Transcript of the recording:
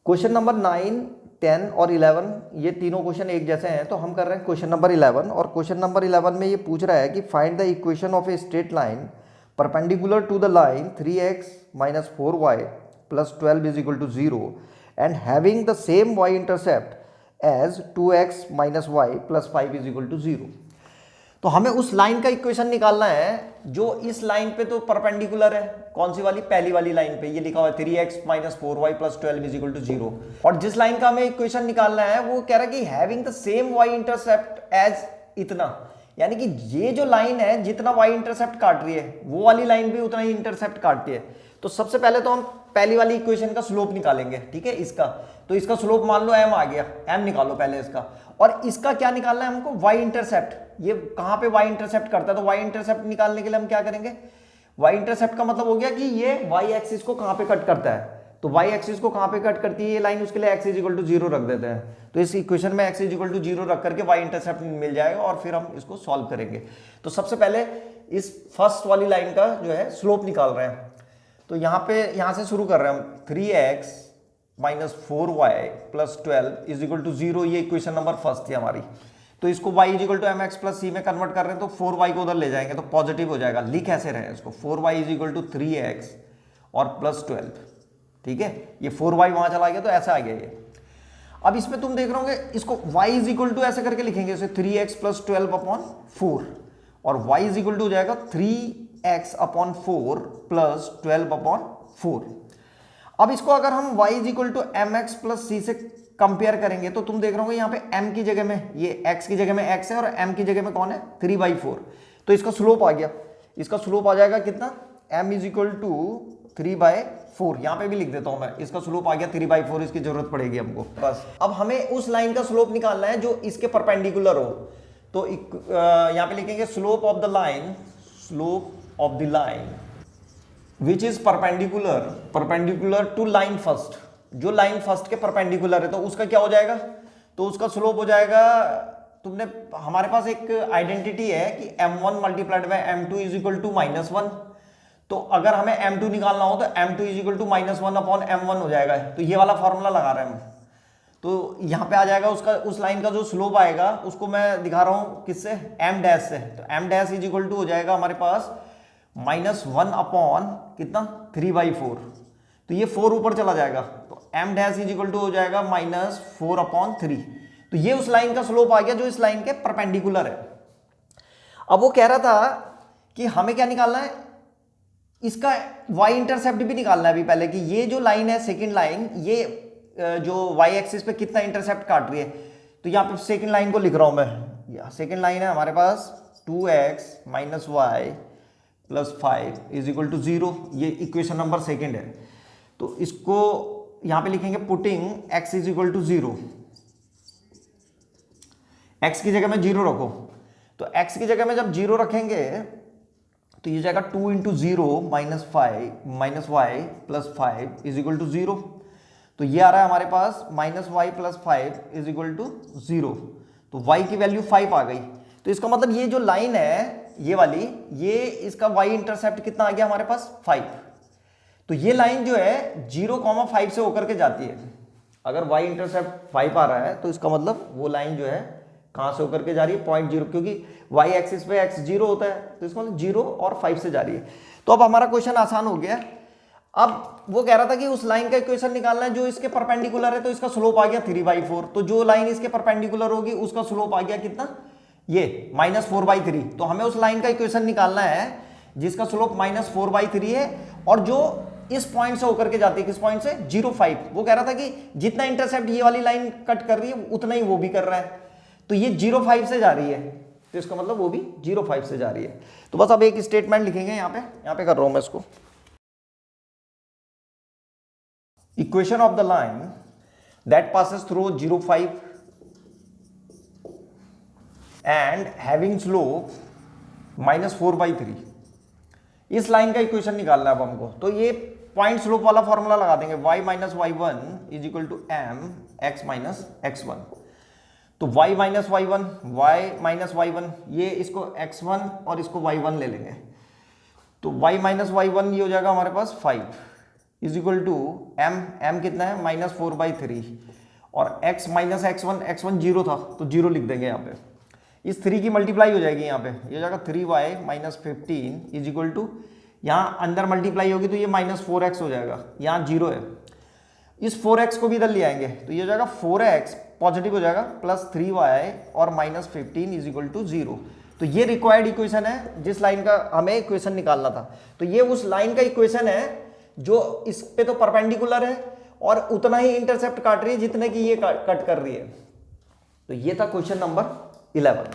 Question number 9, 10 और 11 ये तीनों क्वेश्चन एक जैसे हैं, तो हम कर रहे हैं क्वेश्चन नंबर 11। और क्वेश्चन नंबर 11 में ये पूछ रहा है कि find the equation of a straight line perpendicular to the line 3x - 4y + 12 = 0 and having the same y intercept as 2x - y + 5 = 0। तो हमें उस लाइन का इक्वेशन निकालना है जो इस लाइन पे तो परपेंडिकुलर है। कौन सी वाली? पहली वाली लाइन पे। ये लिखा हुआ है 3x - 4y + 12 = 0। और जिस लाइन का हमें इक्वेशन निकालना है वो कह रहा है कि having the same y intercept as इतना, यानी कि ये जो लाइन है जितना y इंटरसेप्ट काट रही है वो वाली लाइन भी उतना ही इंटरसेप्ट काटती है। तो सबसे पहले तो हम पहली वाली इक्वेशन का स्लोप निकालेंगे, ठीक है। इसका तो इसका स्लोप मान लो m आ गया, m निकालो पहले इसका। और इसका क्या निकालना है हमको? y intercept. ये कहां पे y इंटरसेप्ट करता है? तो y इंटरसेप्ट निकालने के लिए हम क्या करेंगे? y इंटरसेप्ट का मतलब हो गया कि ये y एक्सिस को कहां पे कट करता है। तो y एक्सिस को कहां पे कट करती है ये लाइन, उसके लिए x = 0 रख देते हैं। तो इस इक्वेशन में x = 0 रख करके y इंटरसेप्ट मिल जाएगा और फिर हम इसको सॉल्व करेंगे। तो सबसे पहले इस फर्स्ट वाली लाइन का जो है स्लोप निकाल रहे हैं। तो यहां से शुरू कर रहे हैं हम। 3x - 4y + 12 = 0, ये इक्वेशन नंबर फर्स्ट थी हमारी। तो इसको y = mx + c में कन्वर्ट कर रहे हैं, तो 4y को उधर ले जाएंगे तो पॉजिटिव हो जाएगा। लिख ऐसे रहे इसको 4y = 3x और +12, ठीक है। ये 4y वहां चला गया तो ऐसा आ गया ये। अब इसमें तुम देख रहे होंगे इसको y = ऐसे करके लिखेंगे, इसे 3x + 12/4 और y = हो जाएगा 3x/4 + 12/4। अब इसको अगर हम y = mx + c से कंपेयर करेंगे तो तुम देख रहे होंगे यहाँ पे m की जगह में, ये x की जगह में x है और m की जगह में कौन है? 3/4। तो इसका स्लोप आ गया। इसका स्लोप आ जाएगा कितना? m = 3/4। यहाँ पे भी लिख देता हूं मैं, इसका स्लोप आ गया 3/4, इसकी जरूरत पड़ेगी हमको बस। अब हमें उस लाइन का स्लोप निकालना है जो इसके परपेंडिकुलर हो। तो यहाँ पे लिखेंगे slope of the line, slope of the line which is perpendicular to line first. जो लाइन फर्स्ट के परपेंडिकुलर है तो उसका क्या हो जाएगा? तो उसका स्लोप हो जाएगा, तुमने हमारे पास एक आइडेंटिटी है कि m1 × m2 = -1। तो अगर हमें m2 निकालना हो तो m2 = -1/m1 हो जाएगा। तो ये वाला फॉर्मूला लगा रहे हैं हम। तो यहां पे आ जाएगा उसका, उस लाइन का जो स्लोप आएगा उसको मैं दिखा रहा हूं किससे? m' से। तो m' हो जाएगा हमारे पास -1 कितना? 3/4। तो ये 4 ऊपर चला जाएगा तो m' हो जाएगा -4/3। तो ये उस लाइन का स्लोप आ गया जो इस लाइन के परपेंडिकुलर है। अब वो कह रहा था कि हमें क्या निकालना है? इसका y इंटरसेप्ट भी निकालना है अभी पहले, कि ये जो लाइन है सेकंड लाइन, ये जो y एक्सिस पे कितना इंटरसेप्ट काट रही है। तो यहाँ पे सेकंड लाइन को लिख रहा हूं मैं। सेकंड लाइन है हमारे पास 2x - y + 5 = 0। ये इक्वेशन नंबर सेकंड है। तो इसको यहां पे लिखेंगे पुटिंग x = 0। x की जगह में 0 रखो। तो x की जगह में जब 0 रखेंगे तो ये जाएगा 2 × 0 - 5 - y + 5 = 0। तो ये आ रहा है हमारे पास -y + 5 = 0। तो y की वैल्यू 5 आ गई। तो इसका मतलब ये जो लाइन है ये वाली, ये इसका y इंटरसेप्ट कितना आ गया हमारे पास? 5। तो ये लाइन जो है 0,5 से होकर के जाती है। अगर y इंटरसेप्ट 5 आ रहा है तो इसका मतलब वो लाइन जो है कहां से होकर के जा रही है? 0.0, क्योंकि y एक्सिस पे x 0 होता है तो इसका मतलब 0 और 5 से जा रही है। तो अब हमारा क्वेश्चन आसान हो गया। अब वो कह रहा था कि उस लाइन का इक्वेशन निकालना है जो इसके परपेंडिकुलर है, तो इसका स्लोप आ गया 3/4। तो जो लाइन इसके परपेंडिकुलर होगी उसका स्लोप आ गया कितना? ये -4/3। तो हमें उस लाइन का इक्वेशन निकालना है जिसका स्लोप -4/3 है और जो इस पॉइंट से होकर के जाती है। किस पॉइंट से? 0,5। वो कह रहा था कि जितना इंटरसेप्ट ये वाली लाइन कट कर रही है उतना ही वो भी कर रहा है। तो ये 0,5 से जा रही है तो इसका मतलब वो भी 0,5 से जा रही है। तो बस अब एक स्टेटमेंट लिखेंगे यहां पे कर रहा हूं मैं इसको। Equation of the line that passes through 0,5 and having slope -4/3। इस लाइन का इक्वेशन निकालना है अब हमको। तो ये पॉइंट स्लोप वाला फॉर्मूला लगा देंगे, y - y1 = m x - x1। तो y - y1 ये इसको x1 और इसको y1 ले लेंगे। तो y - y1 ये हो जाएगा हमारे पास 5 इज इक्वल टू m कितना है -4/3 और x माइनस x1 जीरो था तो जीरो लिख देंगे यहाँ पे। इस 3 की मल्टीप्लाई हो जाएगी यहाँ पे, ये हो जाएगा 3y - 15 इज इक्वल टू, यहाँ अंदर मल्टीप्लाई होगी तो ये -4x हो जाएगा, यहाँ जीरो है। इस 4x को भी इधर ले आएंगे तो ये हो जाएगा 4x पॉजिटिव हो जाएगा प्लस 3y और -15 इज इक्वल टू 0। तो ये रिक्वायर्ड इक्वेशन है जिस लाइन का हमें इक्वेशन निकालना था। तो ये उस लाइन का इक्वेशन है जो इस पे तो परपेंडिकुलर है और उतना ही इंटरसेप्ट काट रही है जितने की ये कट कर रही है। तो ये था क्वेश्चन नंबर 11।